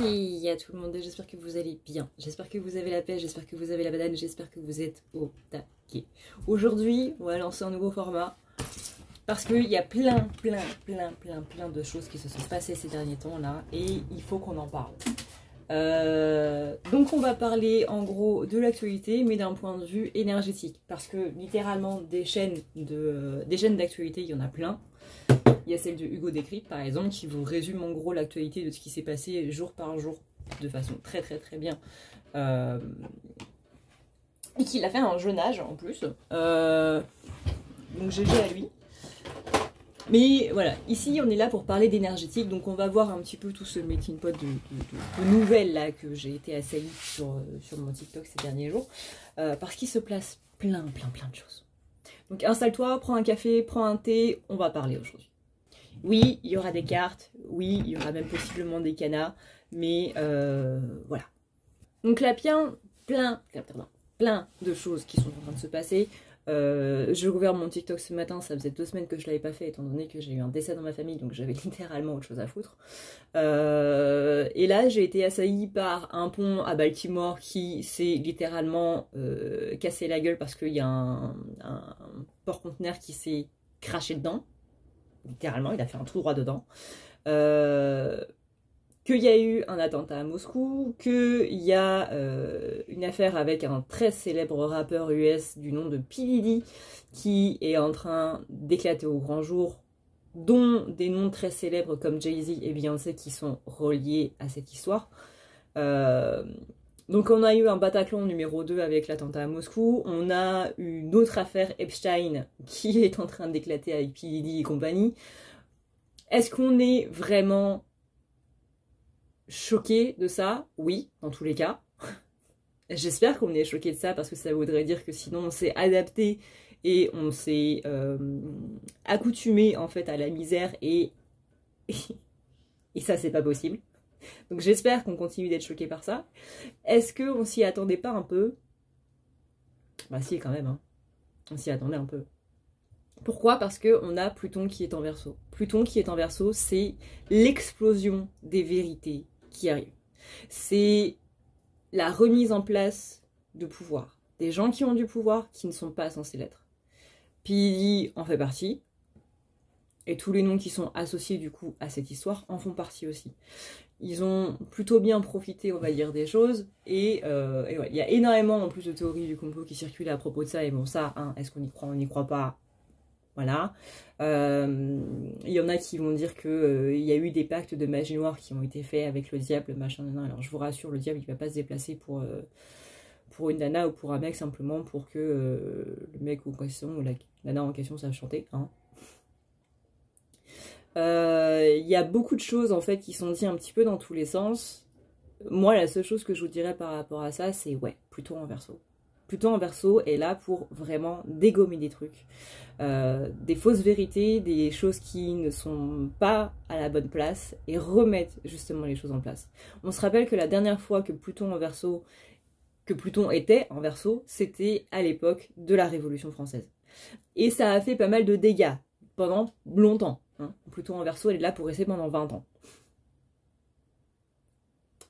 Hi à tout le monde, j'espère que vous allez bien, j'espère que vous avez la pêche, j'espère que vous avez la banane, j'espère que vous êtes au taquet. Aujourd'hui, on va lancer un nouveau format parce qu'il y a plein de choses qui se sont passées ces derniers temps là et il faut qu'on en parle. Donc on va parler en gros de l'actualité mais d'un point de vue énergétique parce que littéralement des chaînes d'actualité il y en a plein. Il y a celle de Hugo Décrypte par exemple qui vous résume en gros l'actualité de ce qui s'est passé jour par jour de façon très bien et qui l'a fait à un jeune âge en plus, donc GG à lui. Mais voilà, ici on est là pour parler d'énergétique, donc on va voir un petit peu tout ce melting pot de nouvelles là que j'ai été assaillie sur mon TikTok ces derniers jours, parce qu'il se place plein de choses. Donc installe-toi, prends un café, prends un thé, on va parler aujourd'hui. Oui, il y aura des cartes, oui, il y aura même possiblement des canas, mais voilà. Donc là, plein de choses qui sont en train de se passer. J'ai ouvert mon TikTok ce matin, ça faisait 2 semaines que je l'avais pas fait étant donné que j'ai eu un décès dans ma famille, donc j'avais littéralement autre chose à foutre. Et là j'ai été assaillie par un pont à Baltimore qui s'est littéralement cassé la gueule parce qu'il y a un porte-conteneur qui s'est craché dedans. Littéralement, il a fait un trou droit dedans. Qu'il y a eu un attentat à Moscou, qu'il y a une affaire avec un très célèbre rappeur US du nom de P. Diddy qui est en train d'éclater au grand jour, dont des noms très célèbres comme Jay-Z et Beyoncé qui sont reliés à cette histoire. Donc on a eu un Bataclan numéro 2 avec l'attentat à Moscou, on a une autre affaire Epstein qui est en train d'éclater avec P. Diddy et compagnie. Est-ce qu'on est vraiment choqué de ça? Oui, dans tous les cas. J'espère qu'on est choqué de ça parce que ça voudrait dire que sinon on s'est adapté et on s'est accoutumé en fait à la misère et ça c'est pas possible. Donc j'espère qu'on continue d'être choqué par ça. Est-ce qu'on s'y attendait pas un peu? Bah si quand même, hein. On s'y attendait un peu. Pourquoi? Parce qu'on a Pluton qui est en Verseau. Pluton qui est en Verseau, c'est l'explosion des vérités qui arrivent. C'est la remise en place de pouvoir. Des gens qui ont du pouvoir qui ne sont pas censés l'être. Puis en fait partie. Et tous les noms qui sont associés du coup à cette histoire en font partie aussi. Ils ont plutôt bien profité, on va dire, des choses. Et ouais, il y a énormément en plus de théories du complot qui circulent à propos de ça. Et bon ça, hein, est-ce qu'on y croit, on n'y croit pas? Voilà. Il y en a qui vont dire qu'il y a eu des pactes de magie noire qui ont été faits avec le diable, machin, nan. Alors je vous rassure, le diable il va pas se déplacer pour une nana ou pour un mec simplement pour que le mec en question ou la nana en question sache chanter, hein. Il y a beaucoup de choses en fait qui sont dites un petit peu dans tous les sens. Moi la seule chose que je vous dirais par rapport à ça c'est ouais, Pluton en Verseau. Pluton en Verseau est là pour vraiment dégommer des trucs, des fausses vérités, des choses qui ne sont pas à la bonne place et remettre justement les choses en place. On se rappelle que la dernière fois que Pluton était en Verseau, c'était à l'époque de la Révolution française. Et ça a fait pas mal de dégâts pendant longtemps. Hein. Pluton en Verseau, elle est là pour rester pendant 20 ans.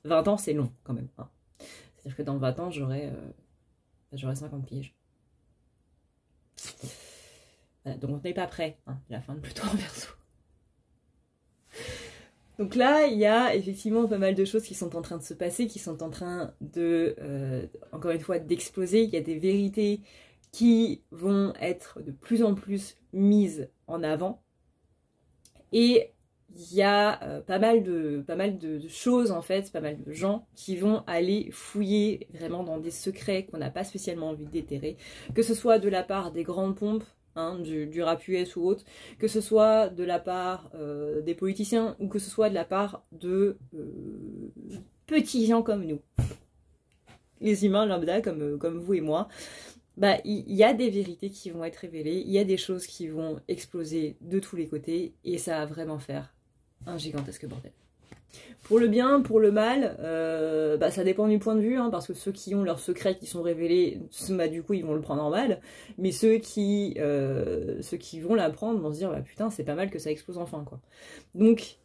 20 ans, c'est long quand même. Hein. C'est-à-dire que dans 20 ans, j'aurai 50 piges. Voilà, donc on n'est pas prêt, hein, la fin de Pluton en Verseau. Donc là, il y a effectivement pas mal de choses qui sont en train de se passer, qui sont en train de, encore une fois, d'exploser. Il y a des vérités qui vont être de plus en plus mises en avant. Et il y a pas mal de choses en fait, pas mal de gens qui vont aller fouiller vraiment dans des secrets qu'on n'a pas spécialement envie de déterrer, que ce soit de la part des grandes pompes, hein, du rap US ou autre, que ce soit de la part des politiciens ou que ce soit de la part de petits gens comme nous, les humains lambda comme vous et moi. Bah, il y a des vérités qui vont être révélées, il y a des choses qui vont exploser de tous les côtés et ça va vraiment faire un gigantesque bordel. Pour le bien, pour le mal, bah, ça dépend du point de vue, hein, parce que ceux qui ont leurs secrets qui sont révélés, bah, du coup ils vont le prendre en mal, mais ceux qui vont l'apprendre vont se dire bah, putain c'est pas mal que ça explose enfin quoi. Donc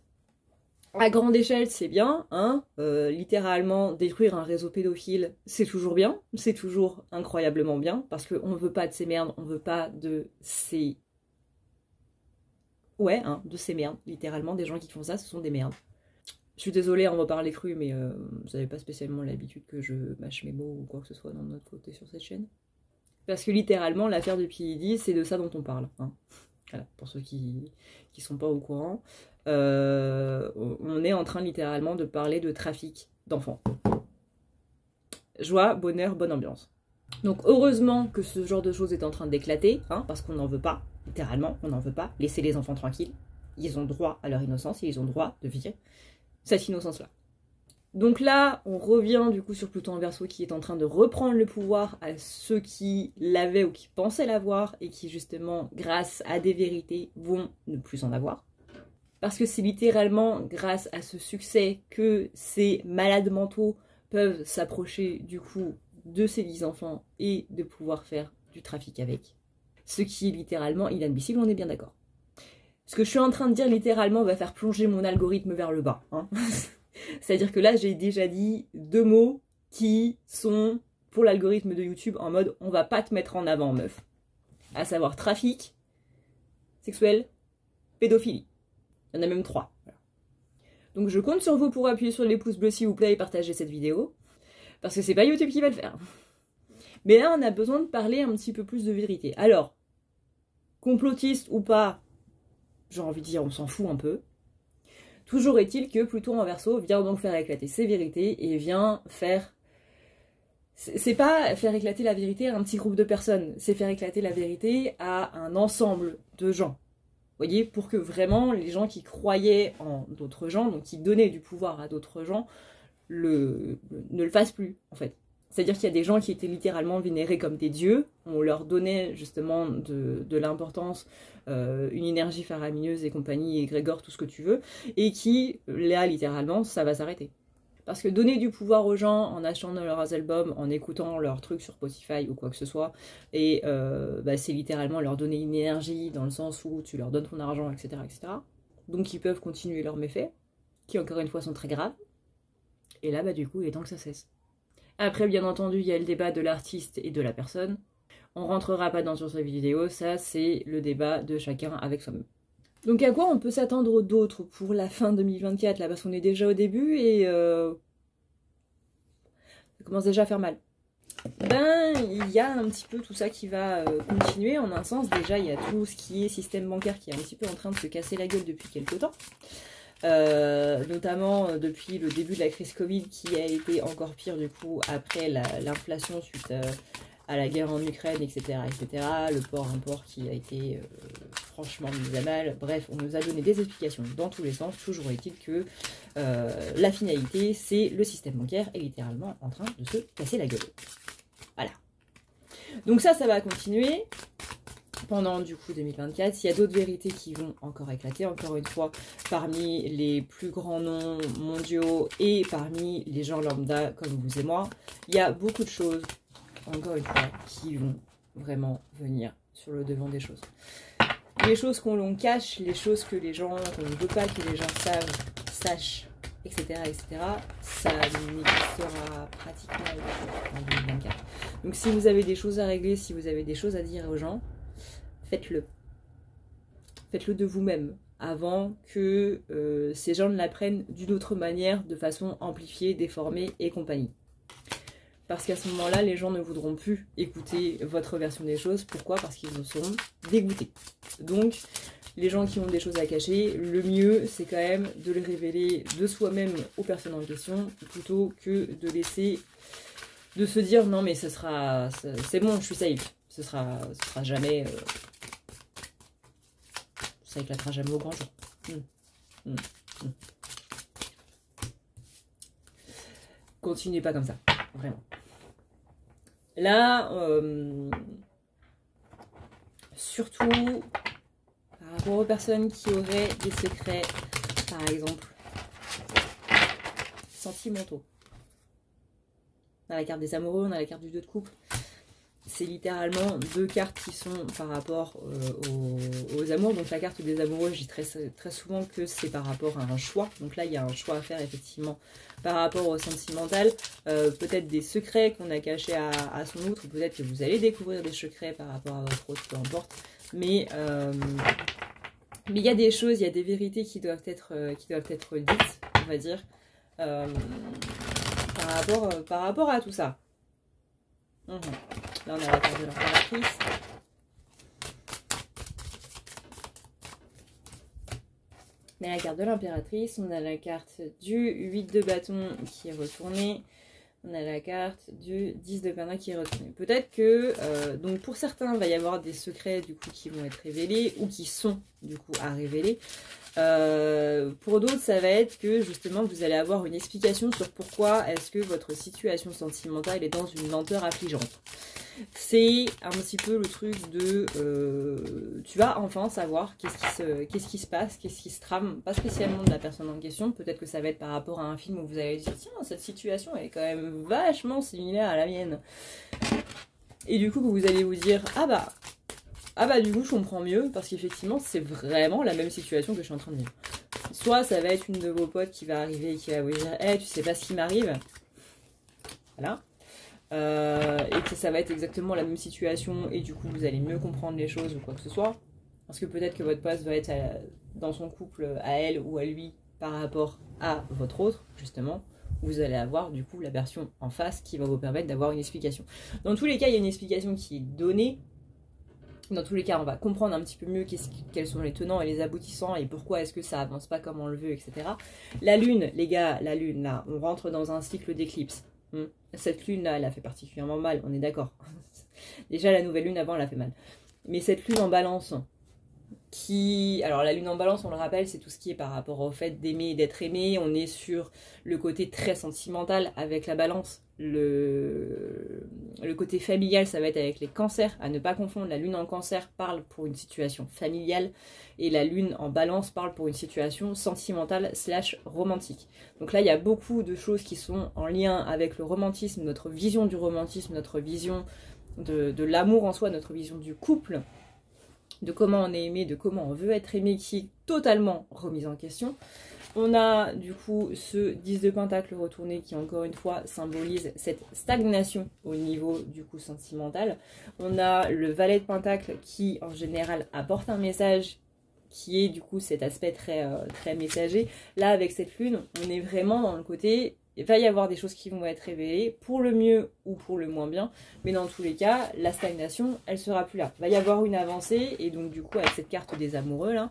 À grande échelle, c'est bien, hein. Littéralement, détruire un réseau pédophile, c'est toujours bien, c'est toujours incroyablement bien, parce qu'on veut pas de ces merdes, on veut pas de ces... Ouais, hein, de ces merdes, littéralement, des gens qui font ça, ce sont des merdes. Je suis désolée, on va parler cru, mais vous n'avez pas spécialement l'habitude que je mâche mes mots ou quoi que ce soit dans notre côté sur cette chaîne. Parce que littéralement, l'affaire de P. Diddy, c'est de ça dont on parle, hein. Voilà, pour ceux qui sont pas au courant. On est en train littéralement de parler de trafic d'enfants. Joie, bonheur, bonne ambiance. Donc heureusement que ce genre de choses est en train d'éclater, hein, parce qu'on n'en veut pas, littéralement, on n'en veut pas. Laissez les enfants tranquilles. Ils ont droit à leur innocence et ils ont droit de vivre cette innocence-là. Donc là, on revient du coup sur Pluton en Verseau qui est en train de reprendre le pouvoir à ceux qui l'avaient ou qui pensaient l'avoir et qui justement, grâce à des vérités, vont ne plus en avoir. Parce que c'est littéralement grâce à ce succès que ces malades mentaux peuvent s'approcher du coup de ces 10 enfants et de pouvoir faire du trafic avec. Ce qui est littéralement inadmissible, on est bien d'accord. Ce que je suis en train de dire littéralement va faire plonger mon algorithme vers le bas, hein. C'est-à-dire que là, j'ai déjà dit 2 mots qui sont pour l'algorithme de YouTube en mode on va pas te mettre en avant, meuf. À savoir trafic, sexuel, pédophilie. Il y en a même 3. Voilà. Donc je compte sur vous pour appuyer sur les pouces bleus s'il vous plaît et partager cette vidéo. Parce que c'est pas YouTube qui va le faire. Mais là, on a besoin de parler un petit peu plus de vérité. Alors, complotiste ou pas, j'ai envie de dire on s'en fout un peu. Toujours est-il que Pluton en Verseau vient donc faire éclater ses vérités et vient faire... C'est pas faire éclater la vérité à un petit groupe de personnes, c'est faire éclater la vérité à un ensemble de gens. Vous voyez, pour que vraiment les gens qui croyaient en d'autres gens, donc qui donnaient du pouvoir à d'autres gens, ne le fassent plus, en fait. C'est-à-dire qu'il y a des gens qui étaient littéralement vénérés comme des dieux, on leur donnait justement de l'importance, une énergie faramineuse et compagnie, et Grégor, tout ce que tu veux, et qui, là, littéralement, ça va s'arrêter. Parce que donner du pouvoir aux gens en achetant leurs albums, en écoutant leurs trucs sur Spotify ou quoi que ce soit, et c'est littéralement leur donner une énergie dans le sens où tu leur donnes ton argent, etc., etc. Donc ils peuvent continuer leurs méfaits, qui encore une fois sont très graves. Et là, du coup, il est temps que ça cesse. Après, bien entendu, il y a le débat de l'artiste et de la personne. On rentrera pas dans sur cette vidéo, ça c'est le débat de chacun avec soi-même. Donc à quoi on peut s'attendre d'autre pour la fin 2024 là, parce qu'on est déjà au début et ça commence déjà à faire mal. Ben, il y a un petit peu tout ça qui va continuer en un sens. Déjà, il y a tout ce qui est système bancaire qui est un petit peu en train de se casser la gueule depuis quelques temps. Notamment depuis le début de la crise Covid qui a été encore pire du coup après l'inflation suite à la guerre en Ukraine, etc. etc. Le port-import qui a été franchement mis à mal. Bref, on nous a donné des explications dans tous les sens. Toujours est-il que la finalité, c'est le système bancaire est littéralement en train de se casser la gueule. Voilà. Donc ça va continuer pendant du coup 2024, il y a d'autres vérités qui vont encore éclater, encore une fois, parmi les plus grands noms mondiaux et parmi les gens lambda comme vous et moi, il y a beaucoup de choses, encore une fois, qui vont vraiment venir sur le devant des choses. Les choses qu'on l'on cache, les choses que les gens, qu'on ne veut pas que les gens sachent, etc., etc., ça n'existera pratiquement en 2024. Donc si vous avez des choses à régler, si vous avez des choses à dire aux gens, faites-le. Faites-le de vous-même, avant que ces gens ne l'apprennent d'une autre manière, de façon amplifiée, déformée et compagnie. Parce qu'à ce moment-là, les gens ne voudront plus écouter votre version des choses. Pourquoi? Parce qu'ils en seront dégoûtés. Donc, les gens qui ont des choses à cacher, le mieux, c'est quand même de les révéler de soi-même aux personnes en question, plutôt que de laisser, de se dire, non mais ce sera, c'est bon, je suis safe. Ce sera jamais... ça éclatera jamais au grand jour. Continuez pas comme ça, vraiment. Là, surtout par rapport aux personnes qui auraient des secrets, par exemple, sentimentaux. On a la carte des amoureux, on a la carte du 2 de couple. c'est littéralement 2 cartes qui sont par rapport aux amours. Donc la carte des amoureux, je dis très souvent que c'est par rapport à un choix. Donc là, il y a un choix à faire effectivement par rapport au sentimental. Peut-être des secrets qu'on a cachés à son autre, ou peut-être que vous allez découvrir des secrets par rapport à votre autre, peu importe. Mais il y a des choses, il y a des vérités qui doivent être dites, on va dire, par rapport à tout ça. Là, on a la carte de l'impératrice. On a la carte de l'impératrice, on a la carte du 8 de bâton qui est retournée. On a la carte du 10 de pentacle qui est retournée. Peut-être que, donc pour certains, il va y avoir des secrets du coup qui vont être révélés ou qui sont du coup à révéler. Pour d'autres, ça va être que justement vous allez avoir une explication sur pourquoi est-ce que votre situation sentimentale est dans une lenteur affligeante. C'est un petit peu le truc de tu vas enfin savoir qu'est-ce qui se passe, qu'est-ce qui se trame, pas spécialement de la personne en question, peut-être que ça va être par rapport à un film où vous allez dire tiens, cette situation elle est quand même vachement similaire à la mienne. Et du coup vous allez vous dire ah bah du coup je comprends mieux parce qu'effectivement c'est vraiment la même situation que je suis en train de vivre. Soit ça va être une de vos potes qui va arriver et qui va vous dire hey, tu sais pas ce qui m'arrive. Voilà. Et que ça va être exactement la même situation et du coup vous allez mieux comprendre les choses ou quoi que ce soit. Parce que peut-être que votre pote va être dans son couple à elle ou à lui par rapport à votre autre, justement. Vous allez avoir du coup la version en face qui va vous permettre d'avoir une explication. Dans tous les cas, il y a une explication qui est donnée. Dans tous les cas, on va comprendre un petit peu mieux quels sont les tenants et les aboutissants et pourquoi est-ce que ça avance pas comme on le veut, etc. La lune, les gars, la lune, là, on rentre dans un cycle d'éclipse. Cette lune-là, elle a fait particulièrement mal, on est d'accord. Déjà, la nouvelle lune, avant, elle a fait mal. Mais cette lune en balance, alors la lune en balance, on le rappelle, c'est tout ce qui est par rapport au fait d'aimer et d'être aimé. On est sur le côté très sentimental avec la balance. Le côté familial, ça va être avec les cancers, à ne pas confondre. La lune en cancer parle pour une situation familiale et la lune en balance parle pour une situation sentimentale / romantique. Donc là, il y a beaucoup de choses qui sont en lien avec le romantisme, notre vision du romantisme, notre vision de l'amour en soi, notre vision du couple, de comment on est aimé, de comment on veut être aimé, qui est totalement remise en question. On a du coup ce 10 de pentacle retourné qui encore une fois symbolise cette stagnation au niveau du coup sentimental. On a le valet de pentacle qui en général apporte un message qui est du coup cet aspect très messager. Là avec cette lune, on est vraiment dans le côté, il va y avoir des choses qui vont être révélées pour le mieux ou pour le moins bien, mais dans tous les cas, la stagnation, elle sera plus là. Il va y avoir une avancée et donc du coup avec cette carte des amoureux là,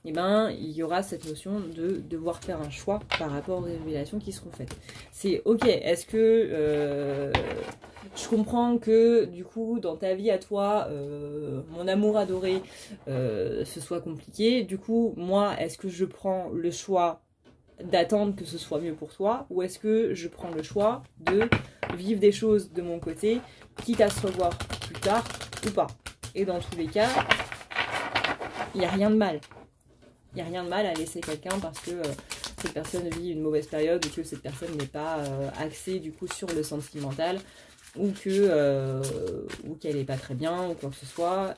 eh ben, il y aura cette notion de devoir faire un choix par rapport aux révélations qui seront faites. C'est ok, est-ce que je comprends que du coup dans ta vie à toi, mon amour adoré, ce soit compliqué. Du coup, moi, est-ce que je prends le choix d'attendre que ce soit mieux pour toi ou est-ce que je prends le choix de vivre des choses de mon côté, quitte à se revoir plus tard ou pas. Et dans tous les cas, il n'y a rien de mal. Il n'y a rien de mal à laisser quelqu'un parce que cette personne vit une mauvaise période ou que cette personne n'est pas axée du coup sur le sentimental ou qu'elle n'est pas très bien ou quoi que ce soit.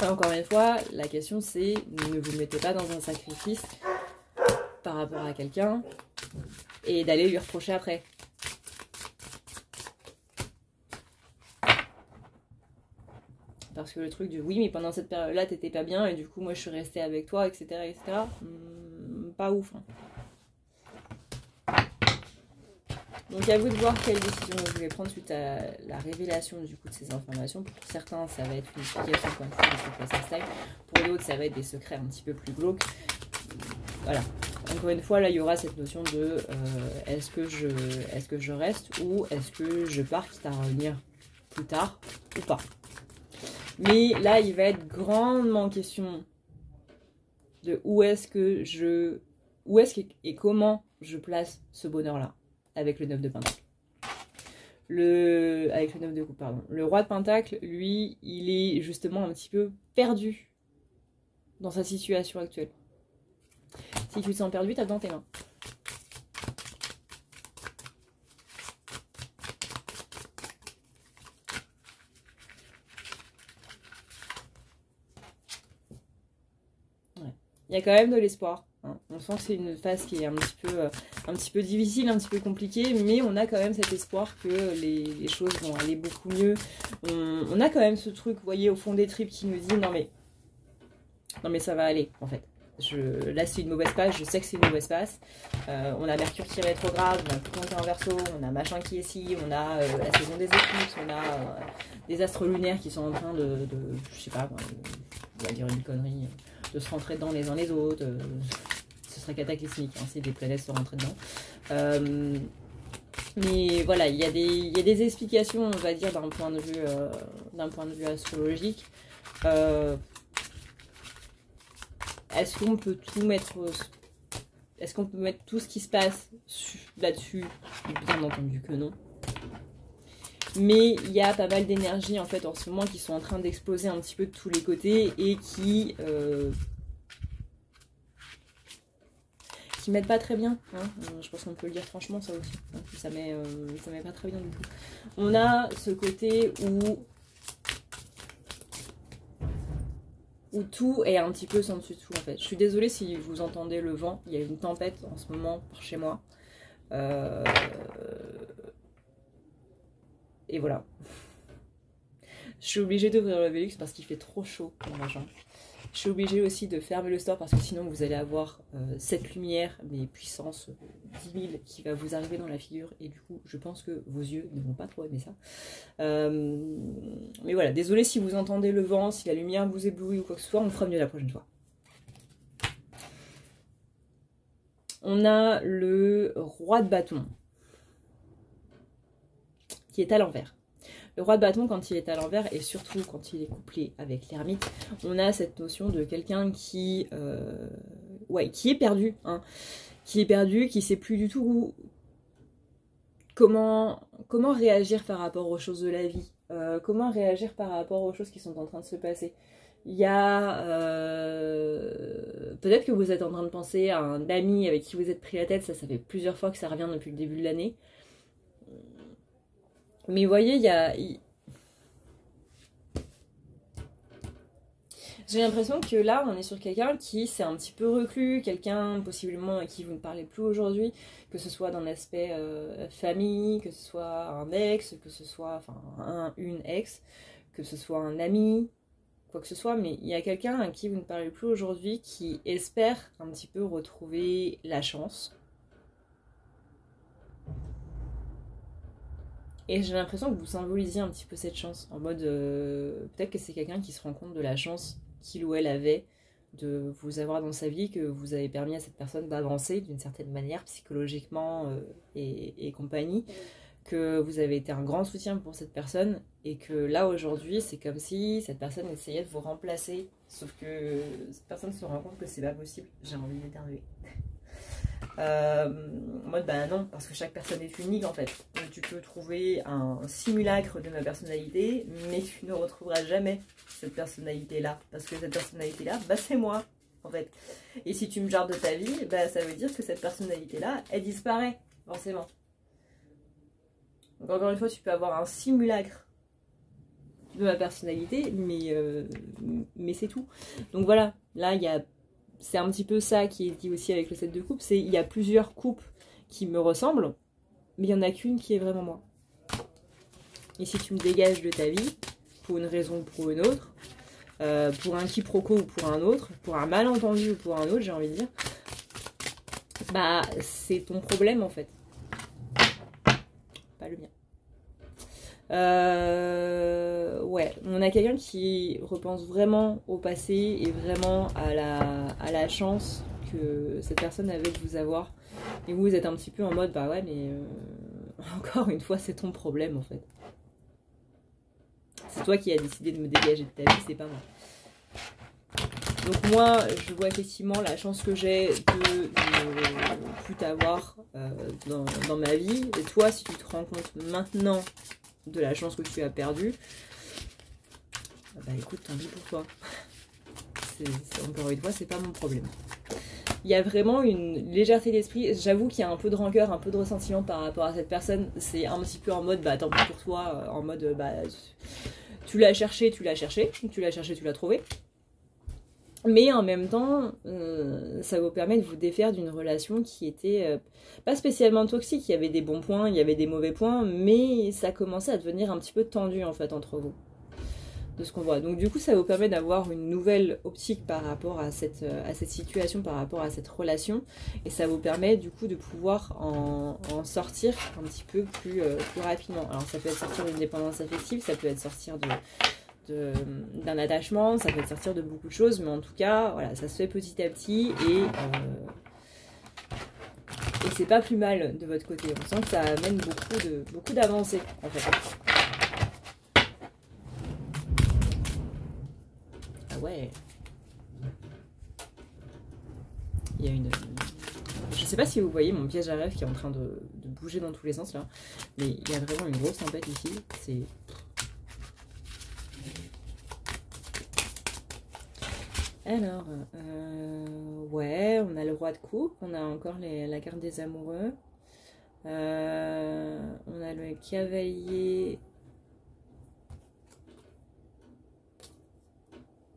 Et encore une fois, la question c'est ne vous mettez pas dans un sacrifice par rapport à quelqu'un et d'aller lui reprocher après. Parce que le truc de oui mais pendant cette période là t'étais pas bien et du coup moi je suis restée avec toi etc pas ouf hein. Donc à vous de voir quelle décision vous voulez prendre suite à la révélation du coup de ces informations. Pour certains ça va être une explication comme ça de pourquoi ça stagne, pour d'autres ça va être des secrets un petit peu plus glauques. Voilà, encore une fois là il y aura cette notion de est-ce que je reste ou est-ce que je pars quitte à revenir plus tard ou pas. Mais là, il va être grandement question de où est-ce et comment je place ce bonheur-là avec le 9 de pentacle. Avec le 9 de coupe, pardon. Le roi de pentacle, lui, il est justement un petit peu perdu dans sa situation actuelle. Si tu te sens perdu, tape dans tes mains. il y a quand même de l'espoir. Hein. On sent que c'est une phase qui est un petit peu difficile, un petit peu compliquée, mais on a quand même cet espoir que les choses vont aller beaucoup mieux. On a quand même ce truc, vous voyez, au fond des tripes qui nous dit non mais ça va aller, en fait. Là, c'est une mauvaise passe, je sais que c'est une mauvaise passe. On a Mercure qui est rétrograde, on a Pluton qui est en Verseau, on a machin qui est ici, on a la saison des éclipses, on a des astres lunaires qui sont en train je sais pas, on va dire une connerie, de se rentrer dedans les uns les autres. Ce serait cataclysmique hein, si des planètes se rentraient dedans. Mais voilà, il y a des explications, on va dire, d'un point de vue astrologique. Est-ce qu'on peut tout mettre... Est-ce qu'on peut mettre tout ce qui se passe là-dessus? Bien entendu que non. Mais il y a pas mal d'énergie en fait en ce moment qui sont en train d'exploser un petit peu de tous les côtés et qui mettent pas très bien. Hein. Je pense qu'on peut le dire franchement ça aussi. Hein. Ça met pas très bien du tout. On a ce côté où tout est un petit peu sans dessus dessous en fait. Je suis désolée si vous entendez le vent, il y a une tempête en ce moment par chez moi. Et voilà. Je suis obligée d'ouvrir le Velux parce qu'il fait trop chaud dans ma chambre. Je suis obligée aussi de fermer le store parce que sinon vous allez avoir cette lumière, mais puissance 10 000 qui va vous arriver dans la figure. Et du coup, je pense que vos yeux ne vont pas trop aimer ça. Mais voilà, désolée si vous entendez le vent, si la lumière vous éblouit ou quoi que ce soit, on fera mieux la prochaine fois. On a le roi de bâton qui est à l'envers. Le roi de bâton, quand il est à l'envers, et surtout quand il est couplé avec l'ermite, on a cette notion de quelqu'un qui est perdu, hein, qui sait plus du tout comment réagir par rapport aux choses de la vie, comment réagir par rapport aux choses qui sont en train de se passer. Il y a peut-être que vous êtes en train de penser à un ami avec qui vous êtes pris la tête, ça fait plusieurs fois que ça revient depuis le début de l'année. Mais vous voyez, j'ai l'impression que là, on est sur quelqu'un qui s'est un petit peu reclus, quelqu'un possiblement à qui vous ne parlez plus aujourd'hui, que ce soit dans l'aspect famille, que ce soit un ex, que ce soit une ex, que ce soit un ami, quoi que ce soit, mais il y a quelqu'un à qui vous ne parlez plus aujourd'hui qui espère un petit peu retrouver la chance. Et j'ai l'impression que vous symbolisiez un petit peu cette chance, en mode, peut-être que c'est quelqu'un qui se rend compte de la chance qu'il ou elle avait de vous avoir dans sa vie, que vous avez permis à cette personne d'avancer d'une certaine manière, psychologiquement et compagnie, que vous avez été un grand soutien pour cette personne, et que là, aujourd'hui, c'est comme si cette personne essayait de vous remplacer, sauf que cette personne se rend compte que c'est pas possible. J'ai envie d'éternuer. En mode bah non, parce que chaque personne est unique en fait. Donc, tu peux trouver un simulacre de ma personnalité, mais tu ne retrouveras jamais cette personnalité là, parce que cette personnalité là, bah c'est moi en fait. Et si tu me jarres de ta vie, bah ça veut dire que cette personnalité là, elle disparaît forcément. Donc encore une fois, tu peux avoir un simulacre de ma personnalité, mais c'est tout. Donc voilà, là il y a... C'est un petit peu ça qui est dit aussi avec le 7 de coupe, c'est il y a plusieurs coupes qui me ressemblent, mais il n'y en a qu'une qui est vraiment moi. Et si tu me dégages de ta vie, pour une raison ou pour une autre, pour un quiproquo ou pour un autre, pour un malentendu ou pour un autre, j'ai envie de dire, bah c'est ton problème en fait. Pas le mien. Ouais, on a quelqu'un qui repense vraiment au passé et vraiment à la chance que cette personne avait de vous avoir. Et vous êtes un petit peu en mode, bah ouais, mais encore une fois, c'est ton problème en fait. C'est toi qui as décidé de me dégager de ta vie, c'est pas moi. Donc moi, je vois effectivement la chance que j'ai de ne plus t'avoir dans ma vie. Et toi, si tu te rends compte maintenant de la chance que tu as perdue, bah écoute, tant pis pour toi. Encore une fois, c'est pas mon problème. Il y a vraiment une légèreté d'esprit. J'avoue qu'il y a un peu de rancœur, un peu de ressentiment par rapport à cette personne. C'est un petit peu en mode, bah tant pis pour toi, en mode, bah tu l'as cherché, tu l'as cherché, tu l'as cherché, tu l'as trouvé. Mais en même temps, ça vous permet de vous défaire d'une relation qui était pas spécialement toxique. Il y avait des bons points, il y avait des mauvais points, mais ça commençait à devenir un petit peu tendu en fait entre vous, de ce qu'on voit. Donc du coup, ça vous permet d'avoir une nouvelle optique par rapport à cette situation, par rapport à cette relation, et ça vous permet du coup de pouvoir en sortir un petit peu plus rapidement. Alors ça peut être sortir d'une dépendance affective, ça peut être sortir d'un attachement, ça peut être sortir de beaucoup de choses, mais en tout cas, voilà, ça se fait petit à petit, et c'est pas plus mal de votre côté. On sent que ça amène beaucoup d'avancées, en fait. Ah ouais. Il y a une... Je sais pas si vous voyez mon piège à rêve qui est en train de bouger dans tous les sens, là, mais il y a vraiment une grosse tempête ici, c'est... Alors, ouais, on a le roi de coupe, on a encore la carte des amoureux, on a le cavalier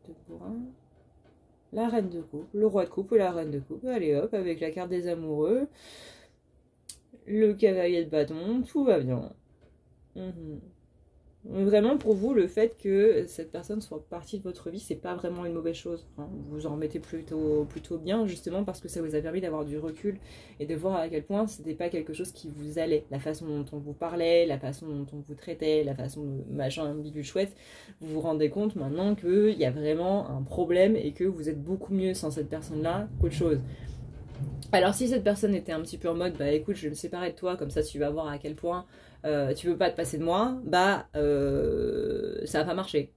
de bourrin, la reine de coupe, le roi de coupe et la reine de coupe, allez hop, avec la carte des amoureux, le cavalier de bâton, tout va bien. Vraiment, pour vous, le fait que cette personne soit partie de votre vie, c'est pas vraiment une mauvaise chose, hein. Vous en remettez plutôt bien, justement parce que ça vous a permis d'avoir du recul et de voir à quel point c'était pas quelque chose qui vous allait. La façon dont on vous parlait, la façon dont on vous traitait, la façon dont machin bidule chouette, vous vous rendez compte maintenant qu'il y a vraiment un problème et que vous êtes beaucoup mieux sans cette personne-là qu'autre chose. Alors si cette personne était un petit peu en mode bah écoute, je vais me séparer de toi, comme ça tu vas voir à quel point tu veux pas te passer de moi, bah ça va pas marcher.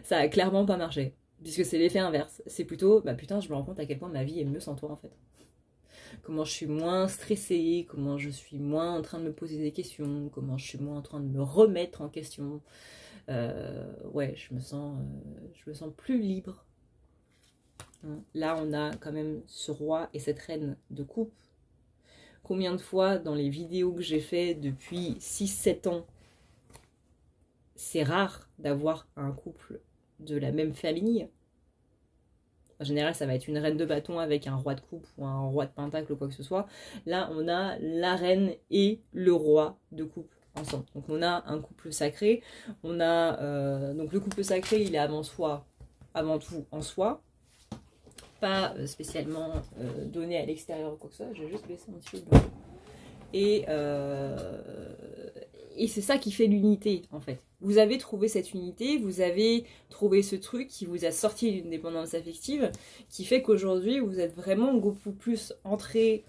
Ça a clairement pas marché, puisque c'est l'effet inverse. C'est plutôt bah putain, je me rends compte à quel point ma vie est mieux sans toi en fait. Comment je suis moins stressée, comment je suis moins en train de me poser des questions, comment je suis moins en train de me remettre en question. Ouais, je me sens plus libre. Là, on a quand même ce roi et cette reine de coupe. Combien de fois dans les vidéos que j'ai fait depuis 6-7 ans, c'est rare d'avoir un couple de la même famille. En général, ça va être une reine de bâton avec un roi de coupe ou un roi de pentacle ou quoi que ce soit. Là, on a la reine et le roi de coupe ensemble. Donc, on a un couple sacré. On a donc le couple sacré, il est avant tout en soi. Pas spécialement donné à l'extérieur ou quoi que ce soit, j'ai juste baissé un petit peu. Et c'est ça qui fait l'unité en fait. Vous avez trouvé cette unité, vous avez trouvé ce truc qui vous a sorti d'une dépendance affective, qui fait qu'aujourd'hui vous êtes vraiment beaucoup plus ancré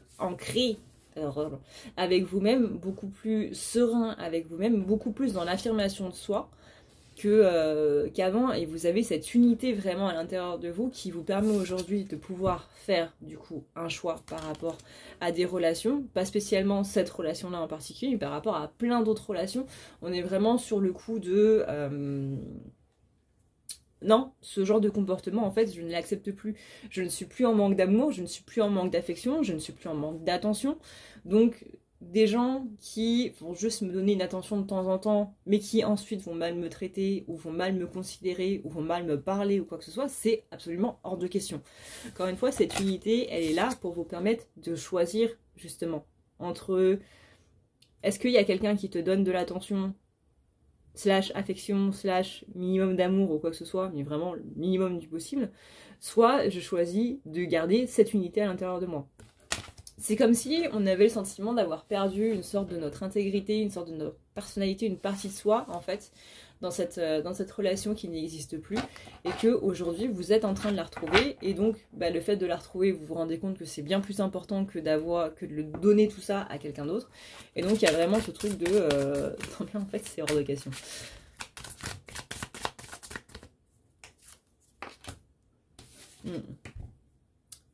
avec vous-même, beaucoup plus serein avec vous-même, beaucoup plus dans l'affirmation de soi qu'avant, et vous avez cette unité vraiment à l'intérieur de vous qui vous permet aujourd'hui de pouvoir faire du coup un choix par rapport à des relations, pas spécialement cette relation-là en particulier, mais par rapport à plein d'autres relations. On est vraiment sur le coup de non, ce genre de comportement en fait je ne l'accepte plus. Je ne suis plus en manque d'amour, je ne suis plus en manque d'affection, je ne suis plus en manque d'attention. Donc des gens qui vont juste me donner une attention de temps en temps, mais qui ensuite vont mal me traiter, ou vont mal me considérer, ou vont mal me parler, ou quoi que ce soit, c'est absolument hors de question. Encore une fois, cette unité, elle est là pour vous permettre de choisir, justement, entre est-ce qu'il y a quelqu'un qui te donne de l'attention, / affection, / minimum d'amour, ou quoi que ce soit, mais vraiment le minimum du possible, soit je choisis de garder cette unité à l'intérieur de moi. C'est comme si on avait le sentiment d'avoir perdu une sorte de notre intégrité, une sorte de notre personnalité, une partie de soi, en fait, dans cette relation qui n'existe plus, et que aujourd'hui vous êtes en train de la retrouver, et donc bah, le fait de la retrouver, vous vous rendez compte que c'est bien plus important que de le donner tout ça à quelqu'un d'autre, et donc il y a vraiment ce truc de... en fait, c'est hors de question.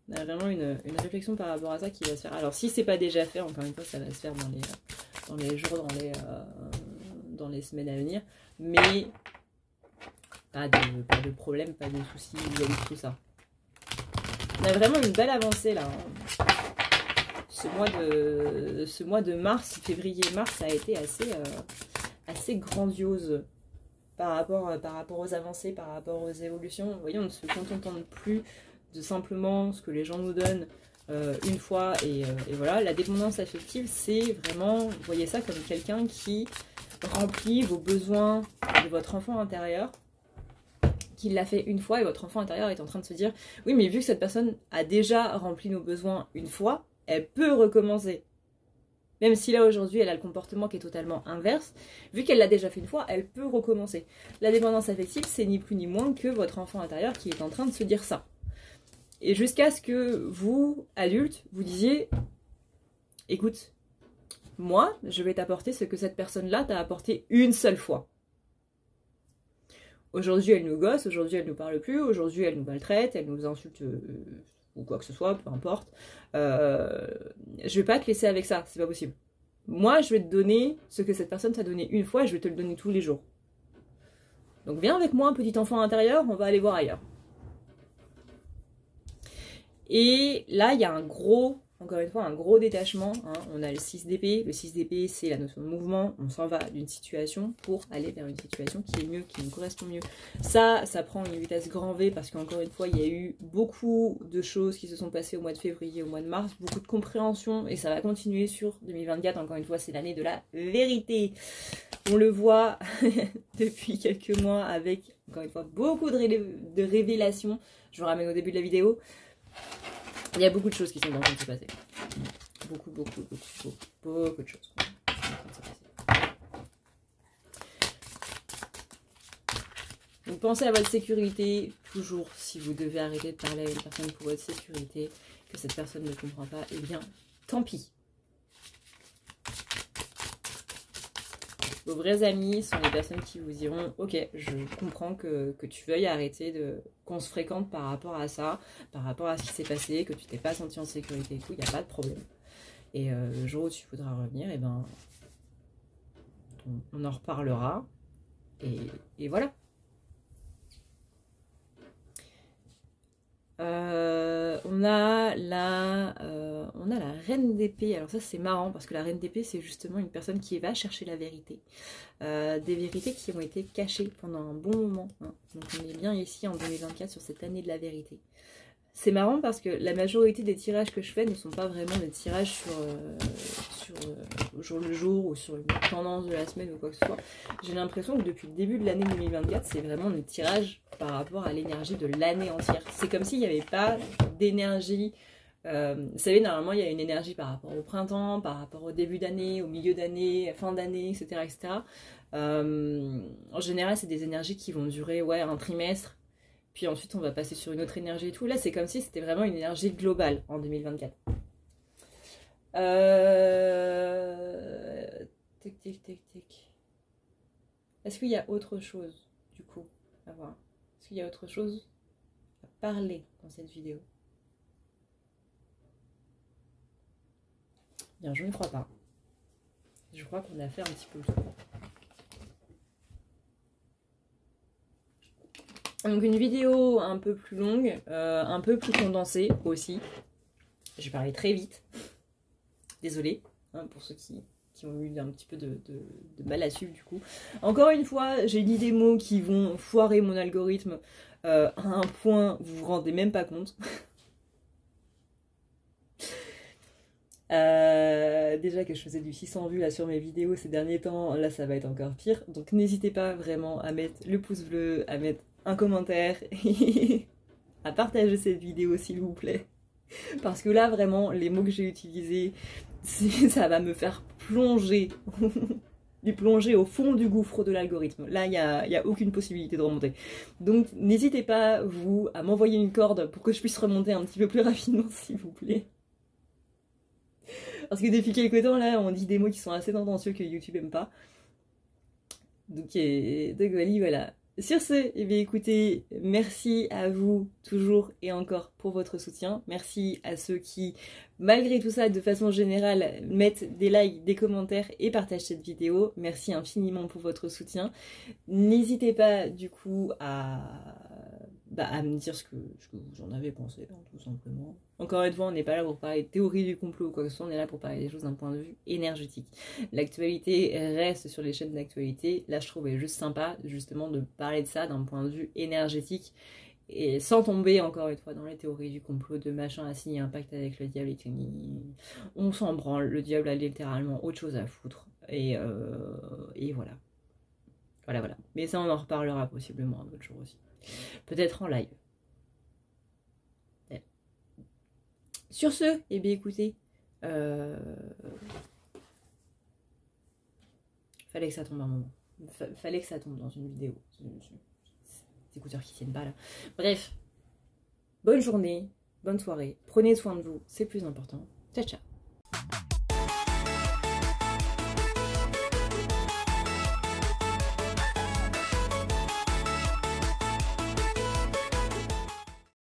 On a vraiment une réflexion par rapport à ça qui va se faire. Alors si c'est pas déjà fait, encore une fois, ça va se faire dans les jours, dans les semaines à venir. Mais pas de problème, pas de soucis vis-à-vis de tout ça. On a vraiment une belle avancée là. Hein. Ce mois de mars, février-mars, ça a été assez grandiose. par rapport aux avancées, par rapport aux évolutions. Vous voyez, on ne se contente plus de simplement ce que les gens nous donnent une fois et voilà. La dépendance affective, c'est vraiment, vous voyez ça comme quelqu'un qui remplit vos besoins de votre enfant intérieur, qui l'a fait une fois et votre enfant intérieur est en train de se dire oui, mais vu que cette personne a déjà rempli nos besoins une fois, elle peut recommencer. Même si là aujourd'hui elle a le comportement qui est totalement inverse, vu qu'elle l'a déjà fait une fois, elle peut recommencer. La dépendance affective, c'est ni plus ni moins que votre enfant intérieur qui est en train de se dire ça. Et jusqu'à ce que vous, adultes, vous disiez écoute, moi, je vais t'apporter ce que cette personne-là t'a apporté une seule fois. Aujourd'hui, elle nous gosse, aujourd'hui, elle nous parle plus, aujourd'hui, elle nous maltraite, elle nous insulte ou quoi que ce soit, peu importe. Je vais pas te laisser avec ça, c'est pas possible. Moi, je vais te donner ce que cette personne t'a donné une fois, et je vais te le donner tous les jours. Donc viens avec moi, petit enfant intérieur, on va aller voir ailleurs. Et là, il y a un gros, encore une fois, un gros détachement. Hein. On a le 6 d'épée. Le 6 d'épée, c'est la notion de mouvement. On s'en va d'une situation pour aller vers une situation qui est mieux, qui nous correspond mieux. Ça prend une vitesse grand V parce qu'encore une fois, il y a eu beaucoup de choses qui se sont passées au mois de février, au mois de mars. Beaucoup de compréhension et ça va continuer sur 2024. Encore une fois, c'est l'année de la vérité. On le voit depuis quelques mois avec, encore une fois, beaucoup de révélations. Je vous ramène au début de la vidéo. Il y a beaucoup de choses qui sont en train de se passer. Beaucoup de choses. Donc pensez à votre sécurité, toujours si vous devez arrêter de parler à une personne pour votre sécurité, que cette personne ne comprend pas, eh bien, tant pis. Vos vrais amis sont les personnes qui vous diront « Ok, je comprends que tu veuilles arrêter qu'on se fréquente par rapport à ça, par rapport à ce qui s'est passé, que tu t'es pas senti en sécurité et tout, il n'y a pas de problème. Et le jour où tu voudras revenir, eh ben, on en reparlera. Et voilà. » On a la reine d'épée. Alors ça c'est marrant parce que la reine d'épée c'est justement une personne qui va chercher la vérité. Des vérités qui ont été cachées pendant un bon moment. Hein. Donc on est bien ici en 2024 sur cette année de la vérité. C'est marrant parce que la majorité des tirages que je fais ne sont pas vraiment des tirages sur au jour le jour ou sur une tendance de la semaine ou quoi que ce soit. J'ai l'impression que depuis le début de l'année 2024, c'est vraiment des tirages par rapport à l'énergie de l'année entière. C'est comme s'il n'y avait pas d'énergie. Vous savez, normalement, il y a une énergie par rapport au printemps, par rapport au début d'année, au milieu d'année, fin d'année, etc. etc. En général, c'est des énergies qui vont durer un trimestre. Puis ensuite, on va passer sur une autre énergie et tout. Là, c'est comme si c'était vraiment une énergie globale en 2024. Tic. Est-ce qu'il y a autre chose, du coup, à voir? Est-ce qu'il y a autre chose à parler dans cette vidéo? Bien, je ne crois pas. Je crois qu'on a fait un petit peu le tour. Donc une vidéo un peu plus longue, un peu plus condensée aussi. J'ai parlé très vite. Désolée hein, pour ceux qui ont eu un petit peu de mal à suivre du coup. Encore une fois, j'ai dit des mots qui vont foirer mon algorithme à un point où vous vous rendez même pas compte. Déjà que je faisais du 600 vues là sur mes vidéos ces derniers temps, là ça va être encore pire. Donc n'hésitez pas vraiment à mettre le pouce bleu, à mettre un commentaire et à partager cette vidéo s'il vous plaît. Parce que là vraiment les mots que j'ai utilisés, ça va me faire plonger. Plonger au fond du gouffre de l'algorithme. Là, il n'y a aucune possibilité de remonter. Donc, n'hésitez pas, vous, à m'envoyer une corde pour que je puisse remonter un petit peu plus rapidement, s'il vous plaît. Parce que depuis quelques temps, là, on dit des mots qui sont assez tendancieux que YouTube aime pas. Donc voilà. Sur ce, eh bien, écoutez, merci à vous toujours et encore pour votre soutien. Merci à ceux qui, malgré tout ça, de façon générale, mettent des likes, des commentaires et partagent cette vidéo. Merci infiniment pour votre soutien. N'hésitez pas, du coup, à à me dire ce que vous en avez pensé, hein, tout simplement. Encore une fois, on n'est pas là pour parler de théorie du complot ou quoi que ce soit, on est là pour parler des choses d'un point de vue énergétique. L'actualité reste sur les chaînes d'actualité. Là, je trouvais juste sympa, justement, de parler de ça d'un point de vue énergétique. Et sans tomber, encore une fois, dans les théories du complot de machin a signé un pacte avec le diable et tout. On s'en branle, le diable a littéralement autre chose à foutre. Et voilà. Voilà. Mais ça, on en reparlera possiblement un autre jour aussi. Peut-être en live. Ouais. Sur ce, eh bien écoutez, fallait que ça tombe un moment. Fallait que ça tombe dans une vidéo. Les écouteurs qui tiennent pas là. Bref, bonne journée, bonne soirée. Prenez soin de vous, c'est plus important. Ciao, ciao.